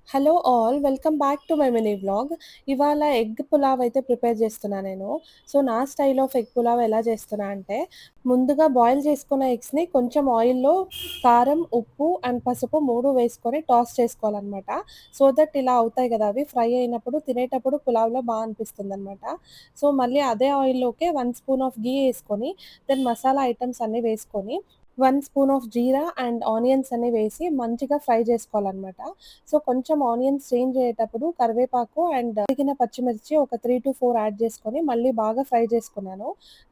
Hello all. Welcome back to my mini vlog. ఇవాళ egg pulao అయితే prepare చేస్తున్నా నేను. సో, నా స్టైల్ ఆఫ్ ఎగ్ పులావ్ ఎలా చేస్తున్నా అంటే, ముందుగా బాయిల్ చేసుకున్న ఎగ్స్‌ని కొంచెం ఆయిల్‌లో కారం, ఉప్పు అండ్ పసుపు 3 వేసుకొని టాస్ చేసుకోవాలనమాట. సో దట్ ఇలా అవుతాయి కదా! అవి ఫ్రై అయినప్పుడు తినేటప్పుడు పులావ్‌లో అనిపిస్తుందనమాట. సో, మళ్ళీ అదే ఆయిల్‌లోకే 1 స్పూన్ ఆఫ్ ఘీ ఏసుకొని, దెన్ మసాలా ఐటెమ్స్ అన్నీ వేసుకొని, 1 spoon of jeera and onions అన్నీ వేసి మంచిగా ఫ్రై చేసుకోవాలనమాట. సో, కొంచెం ఆనియన్స్ చేంజ్ అయ్యేటప్పుడు కరివేపాకు అండ్ తరిగిన పచ్చిమిర్చి ఒక 3-4 యాడ్ చేసుకొని మళ్ళీ బాగా ఫ్రై చేసుకున్నాను.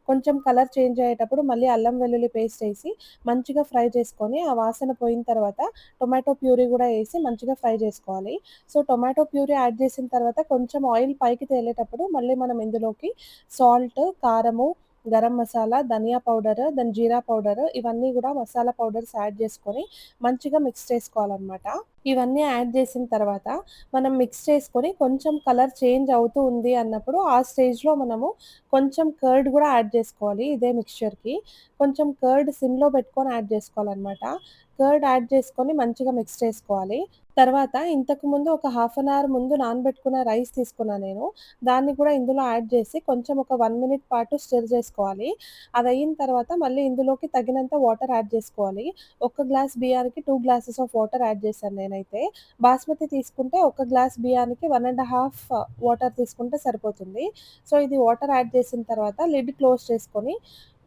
కొంచెం కలర్ చేంజ్ అయ్యేటప్పుడు మళ్ళీ అల్లం వెల్లుల్లి పేస్ట్ ఏసి మంచిగా ఫ్రై చేసుకొని, ఆ వాసన పోయిన తర్వాత టొమాటో ప్యూరీ గూడా ఏసి మంచిగా ఫ్రై చేసుకోవాలి. సో, టొమాటో ప్యూరీ యాడ్ చేసిన తర్వాత కొంచెం ఆయిల్ పైకి తేలేటప్పుడు మళ్ళీ మనం ఇందులోకి సాల్ట్, కారము, గరం మసాలా, ధనియా పౌడర్, దెన్ జీరా పౌడర్ ఇవన్నీ గూడా మసాలా పౌడర్స్ యాడ్ చేసుకొని మంచిగా మిక్స్ చేసుకోవాలనమాట. ఇవన్నీ యాడ్ చేసిన తర్వాత మనం మిక్స్ చేసుకొని కొంచెం కలర్ చేంజ్ అవుతూ ఉంది అన్నప్పుడు ఆ స్టేజ్‌లో మనము కొంచెం కర్డ్ గూడా యాడ్ చేసుకోవాలి ఇదే మిక్స్చర్‌కి. కొంచెం కర్డ్ సిమ్‌లో పెట్టుకొని యాడ్ చేసుకోవాలనమాట. కర్డ్ యాడ్ చేసుకొని మంచిగా మిక్స్ చేసుకోవాలి. తర్వాత ఇంతకుముందు ఒక హాఫ్ అన్ అవర్ ముందు నానబెట్టుకున్న రైస్ తీసుకున్నా నేను. దాన్ని కూడా ఇందులో యాడ్ చేసి కొంచెం ఒక 1 మినిట్ పాటు స్టిర్ చేసుకోవాలి. అదయిన తర్వాత మళ్ళీ ఇందులోకి తగినంత వాటర్ యాడ్ చేసుకోవాలి. ఒక గ్లాస్ బియ్యానికి 2 గ్లాసెస్ ఆఫ్ వాటర్ యాడ్ చేశాను నేనైతే. బాస్మతి తీసుకుంటే ఒక గ్లాస్ బియ్యానికి 1 ½ వాటర్ తీసుకుంటే సరిపోతుంది. సో, ఇది వాటర్ యాడ్ చేసిన తర్వాత లిడ్ క్లోజ్ చేసుకొని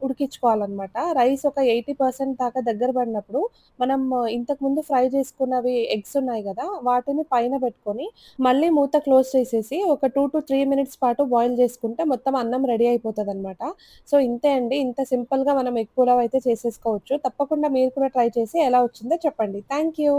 ఉడికించుకోవాలనమాట. రైస్ ఒక 80% దాకా దగ్గర పడినప్పుడు మనం ఇంతకుముందు ఫ్రై చేసుకున్నవి ఎగ్స్ ఉన్నాయి గదా! వాటిని పైన పెట్టుకొని మళ్ళీ మూత క్లోజ్ చేసేసి ఒక 2-3 మినిట్స్ పాటు బాయిల్ చేసుకుంటే మొత్తం అన్నం రెడీ అయిపోతదనమాట. సో, ఇంతే అండి. ఇంత సింపుల్‌గా మనం ఎగ్ పులావ్ అయితే చేసేసుకోవచ్చు. తప్పకుండా మీరు కూడా ట్రై చేసి ఎలా వచ్చిందో చెప్పండి. Thank you.